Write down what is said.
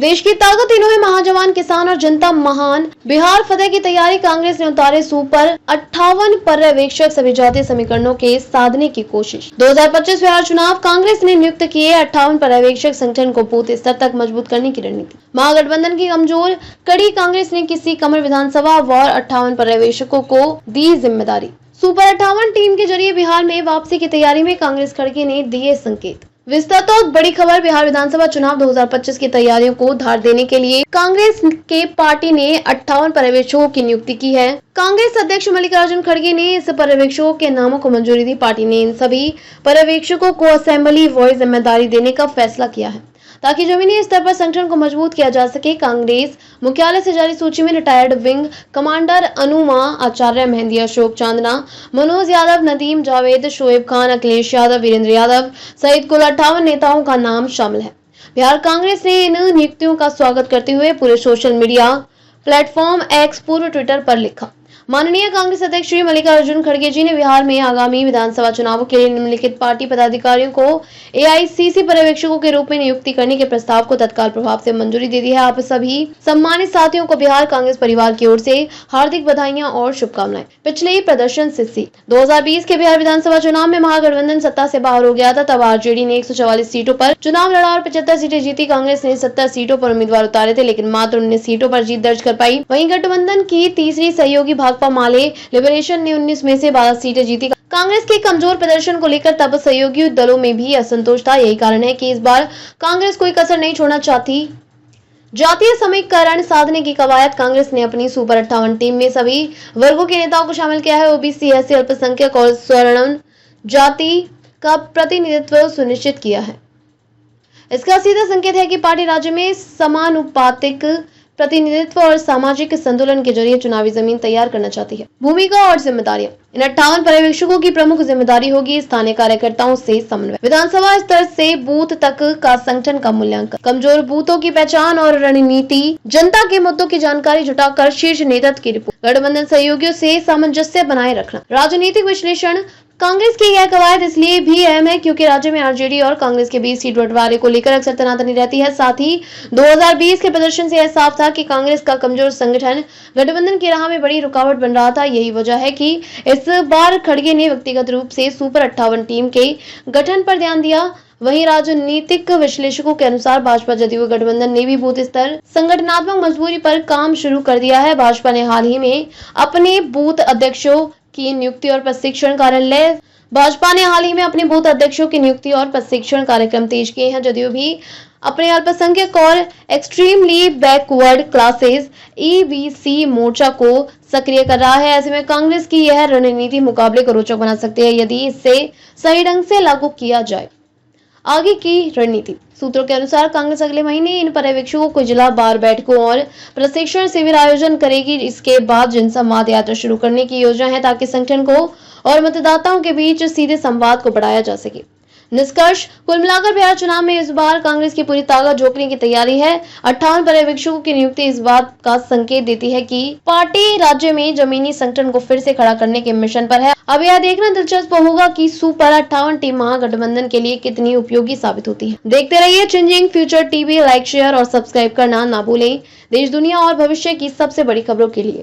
देश की ताकत तीनों है, महाजवान, किसान और जनता महान। बिहार फतेह की तैयारी, कांग्रेस ने उतारे सुपर 58 पर्यवेक्षक, सभी जातीय समीकरणों के साधने की कोशिश। 2025 बिहार चुनाव, कांग्रेस ने नियुक्त किए 58 पर्यवेक्षक, संगठन को बूथ स्तर तक मजबूत करने की रणनीति। महागठबंधन की कमजोर कड़ी, कांग्रेस ने किसी कमर विधानसभा वार 58 पर्यवेक्षकों को दी जिम्मेदारी। सुपर 58 टीम के जरिए बिहार में वापसी की तैयारी में कांग्रेस खड़गे ने दिए संकेत। विस्तृत और बड़ी खबर, बिहार विधानसभा चुनाव 2025 की तैयारियों को धार देने के लिए कांग्रेस के पार्टी ने 58 पर्यवेक्षकों की नियुक्ति की है। कांग्रेस अध्यक्ष मल्लिकार्जुन खड़गे ने इस पर्यवेक्षकों के नामों को मंजूरी दी। पार्टी ने इन सभी पर्यवेक्षकों को असेंबली वॉइस जिम्मेदारी देने का फैसला किया है ताकि जमीनी स्तर पर संगठन को मजबूत किया जा सके। कांग्रेस मुख्यालय से जारी सूची में रिटायर्ड विंग कमांडर अनुमा आचार्य, मेहंदी अशोक चांदना, मनोज यादव, नदीम जावेद, शोएब खान, अखिलेश यादव, वीरेंद्र यादव सहित कुल 58 नेताओं का नाम शामिल है। बिहार कांग्रेस ने इन नियुक्तियों का स्वागत करते हुए पूरे सोशल मीडिया प्लेटफॉर्म एक्स, पूर्व ट्विटर पर लिखा। माननीय कांग्रेस अध्यक्ष श्री मल्लिकार्जुन खड़गे जी ने बिहार में आगामी विधानसभा चुनावों के लिए निम्नलिखित पार्टी पदाधिकारियों को एआईसीसी पर्यवेक्षकों के रूप में नियुक्ति करने के प्रस्ताव को तत्काल प्रभाव से मंजूरी दे दी है। आप सभी सम्मानित साथियों को बिहार कांग्रेस परिवार की ओर से हार्दिक बधाइयां और शुभकामनाएं। पिछले प्रदर्शन से 2020 के बिहार विधानसभा चुनाव में महागठबंधन सत्ता से बाहर हो गया था। तब आरजेडी ने 144 सीटों पर चुनाव लड़ा और 75 सीटें जीती। कांग्रेस ने 70 सीटों पर उम्मीदवार उतारे थे, लेकिन मात्र 19 सीटों पर जीत दर्ज कर पाई। वहीं गठबंधन की तीसरी सहयोगी भाकपा माले लिबरेशन ने 19 में से 12 सीटें जीती। कांग्रेस के कमजोर प्रदर्शन को लेकर तब सहयोगी दलों में भी असंतोष था। यही कारण है कि इस बार कांग्रेस कोई कसर नहीं छोड़ना चाहती। जातीय समीकरण साधने की कवायद, कांग्रेस ने अपनी सुपर 58 टीम में सभी वर्गों के नेताओं को शामिल किया है। ओबीसी, एससी, अल्पसंख्यक और स्वर्ण जाति का प्रतिनिधित्व सुनिश्चित किया है। इसका सीधा संकेत है कि पार्टी राज्य में समानुपातिक प्रतिनिधित्व और सामाजिक संतुलन के जरिए चुनावी जमीन तैयार करना चाहती है। भूमिका और जिम्मेदारियां, इन 58 पर्यवेक्षकों की प्रमुख जिम्मेदारी होगी स्थानीय कार्यकर्ताओं से समन्वय, विधानसभा स्तर से बूथ तक का संगठन का मूल्यांकन, कमजोर बूथों की पहचान और रणनीति, जनता के मुद्दों की जानकारी जुटाकर शीर्ष नेतृत्व की रिपोर्ट, गठबंधन सहयोगियों से सामंजस्य बनाए रखना, राजनीतिक विश्लेषण। कांग्रेस की यह कवायद इसलिए भी अहम है क्योंकि राज्य में आरजेडी और कांग्रेस के बीच सीट बंटवारे को लेकर अक्सर तनातनी रहती है। साथ ही 2020 के प्रदर्शन से यह साफ था कि कांग्रेस का कमजोर संगठन गठबंधन की राह में बड़ी रुकावट बन रहा था। यही वजह है कि इस बार खड़गे ने व्यक्तिगत रूप से सुपर 58 टीम के गठन पर ध्यान दिया। वहीं राजनीतिक विश्लेषकों के अनुसार भाजपा जदयू गठबंधन ने भी बूथ स्तर संगठनात्मक मजबूरी पर काम शुरू कर दिया है। भाजपा ने हाल ही में अपने बूथ अध्यक्षों की नियुक्ति और प्रशिक्षण कार्यक्रम तेज किए हैं। जदयू भी अपने अल्पसंख्यक और एक्सट्रीमली बैकवर्ड क्लासेस ईबीसी मोर्चा को सक्रिय कर रहा है। ऐसे में कांग्रेस की यह रणनीति मुकाबले को रोचक बना सकती है यदि इसे सही ढंग से लागू किया जाए। आगे की रणनीति, सूत्रों के अनुसार कांग्रेस अगले महीने इन पर्यवेक्षकों को जिला बार बैठकों और प्रशिक्षण शिविर आयोजन करेगी। इसके बाद जनसंवाद यात्रा शुरू करने की योजना है ताकि संगठन को और मतदाताओं के बीच सीधे संवाद को बढ़ाया जा सके। निष्कर्ष, कुल मिलाकर बिहार चुनाव में इस बार कांग्रेस की पूरी ताकत झोंकने की तैयारी है। 58 पर्यवेक्षकों की नियुक्ति इस बात का संकेत देती है कि पार्टी राज्य में जमीनी संगठन को फिर से खड़ा करने के मिशन पर है। अब यह देखना दिलचस्प होगा कि सुपर 58 टीम महागठबंधन के लिए कितनी उपयोगी साबित होती है। देखते रहिए changing future TV. Like, share और सब्सक्राइब करना ना भूलें देश, दुनिया और भविष्य की सबसे बड़ी खबरों के लिए।